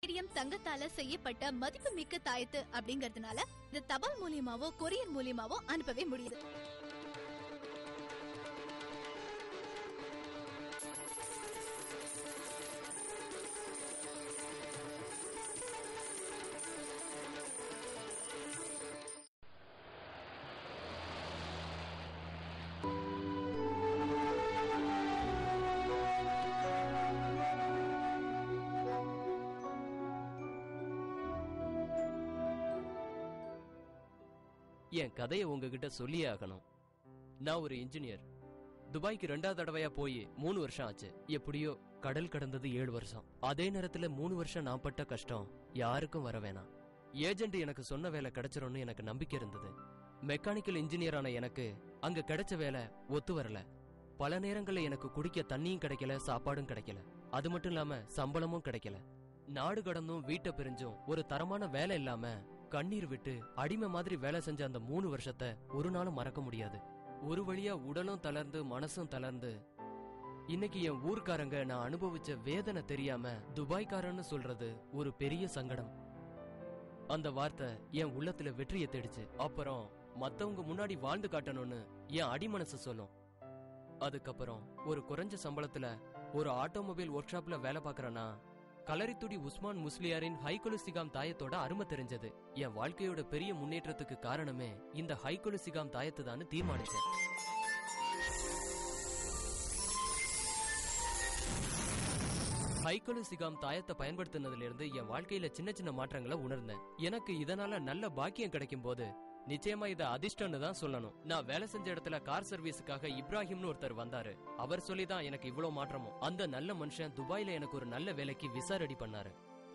தங்கத்தால செய்யப்பட்ட மதிப்புமிக்க தாயத்து அப்படிங்கறதுனால இந்த தபால் மூலியமாவோ கொரியர் மூலியமாவோ அனுப்பவே முடியுது. என் கதையை உங்ககிட்ட சொல்லியே ஆகணும். நான் ஒரு இன்ஜினியர். துபாய்க்கு 2வது தடவையா போய் 3 வருஷம் ஆச்சு. எப்படியோ கடல் கடந்தது 7 வருஷம். அதே நேரத்துல 3 வருஷம் நான் பட்ட கஷ்டம் யாருக்கும் வர வேணாம். ஏஜென்ட் எனக்கு சொன்ன வேலை கிடைச்சிரும்னு எனக்கு நம்பிக்கை இருந்தது. மெக்கானிக்கல் இன்ஜினியரான எனக்கு அங்க கிடைச்ச வேலை ஒத்து வரல. பல நேரங்கள்ல எனக்கு குடிக்க தண்ணியும் கிடைக்கல, சாப்பாடும் கிடைக்கல. அது மட்டும் இல்லாம சம்பளமும் கிடைக்கல. நாடு கடந்தும் வீட்டை பிரிஞ்சும் ஒரு தரமான வேலை இல்லாம கண்ணீர் விட்டு அடிமை மாதிரி வேலை செஞ்ச அந்த 3 வருஷத்தை ஒரு நாளும் மறக்க முடியாது. ஒரு வழியா உடலும் தளர்ந்து மனசும் தளர்ந்து இன்னைக்கு என் ஊர்க்காரங்க நான் அனுபவிச்ச வேதனை தெரியாம துபாய்க்காரன்னு சொல்றது ஒரு பெரிய சங்கடம். அந்த வார்த்தை என் உள்ளத்துல வெற்றியை தேடிச்சு. அப்புறம் மத்தவங்க முன்னாடி வாழ்ந்து காட்டணும்னு என் அடிமனசு சொல்லும். அதுக்கப்புறம் ஒரு குறைஞ்ச சம்பளத்துல ஒரு ஆட்டோமொபைல் ஒர்க் ஷாப்ல வேலை பாக்குறேன்னா கலரித்துடி உஸ்மான் முஸ்லியாரின் ஹைகுலுசிகாம் தாயத்தோட அருமை தெரிஞ்சது. என் வாழ்க்கையோட பெரிய முன்னேற்றத்துக்கு காரணமே இந்த ஹைகுலுசிகாம் தாயத்து தான் தீர்மானிச்சேன். ஹைகுலுசிகாம் தாயத்தை பயன்படுத்தினதுல இருந்து என் வாழ்க்கையில சின்ன சின்ன மாற்றங்களை உணர்ந்தேன். எனக்கு இதனால நல்ல பாக்கியம் கிடைக்கும் போது நிச்சயமா இத அதிர்ஷ்டம்னு தான் சொல்லணும். நான் வேலை செஞ்ச இடத்துல கார் சர்வீஸுக்காக இப்ராஹிம்னு ஒருத்தர் வந்தாரு. அவர் சொல்லிதான் எனக்கு இவ்வளவு மாற்றமும். அந்த நல்ல மனுஷன் துபாயில எனக்கு ஒரு நல்ல வேலைக்கு விசா ரெடி பண்ணாரு.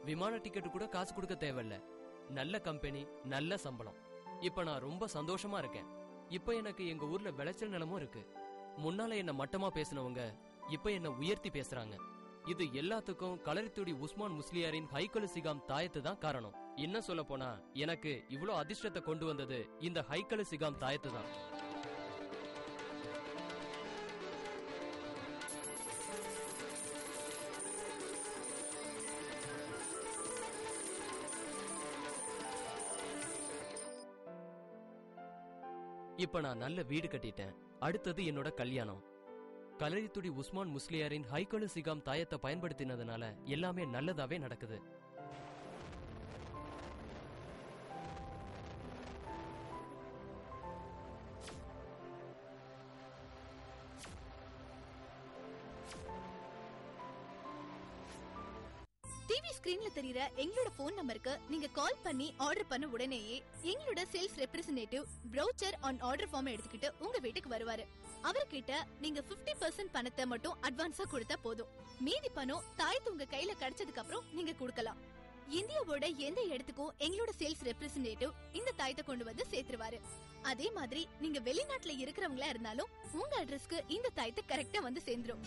விமான டிக்கெட் கூட காசு கொடுக்க தேவையில்ல. நல்ல கம்பெனி, நல்ல சம்பளம். இப்ப நான் ரொம்ப சந்தோஷமா இருக்கேன். இப்ப எனக்கு எங்க ஊர்ல விளைச்சல் நிலமும் இருக்கு. முன்னால என்ன மட்டமா பேசினவங்க இப்ப என்ன உயர்த்தி பேசுறாங்க. இது எல்லாத்துக்கும் கலரித்துடி உஸ்மான் முஸ்லியாரின் ஹைகுலுசிகாம் தாயத்து தான் காரணம். இன்னும் சொல்ல போனா எனக்கு இவ்வளவு அதிர்ஷ்டத்தை கொண்டு வந்தது இந்த ஹைகுலுசிகாம் தாயத்து தான். இப்ப நான் நல்ல வீடு கட்டிட்டேன். அடுத்தது என்னோட கல்யாணம். கலரித்துடி உஸ்மான் முஸ்லியாரின் ஹைகுலுசிகாம் தாயத்தை பயன்படுத்தினதுனால எல்லாமே நல்லதாவே நடக்குது. டிவி ஸ்கிரீன்ல தெரியற எங்களோட போன் நம்பருக்கு நீங்க கால் பண்ணி ஆர்டர் பண்ண உடனேயே எங்களோட sales representative brochure and order form எடுத்துக்கிட்டு உங்க வீட்டுக்கு வருவாரு. அவர்கிட்ட நீங்க 50% பணத்தை மட்டும் அட்வான்ஸா கொடுத்தா போதும். மீதி பணம் தாயத்து உங்க கையில கிடைச்சதுக்கு அப்புறம் நீங்க கொடுக்கலாம். இந்தியாவோட எந்த இடத்துக்கும் எங்களோட சேல்ஸ் ரெப்ரசன்டேட்டிவ் இந்த தாயத்தை கொண்டு வந்து சேர்த்துருவாரு. அதே மாதிரி நீங்க வெளிநாட்டுல இருக்கிறவங்களா இருந்தாலும் உங்க அட்ரஸ்க்கு இந்த தாயத்தை கரெக்டா வந்து சேர்ந்துரும்.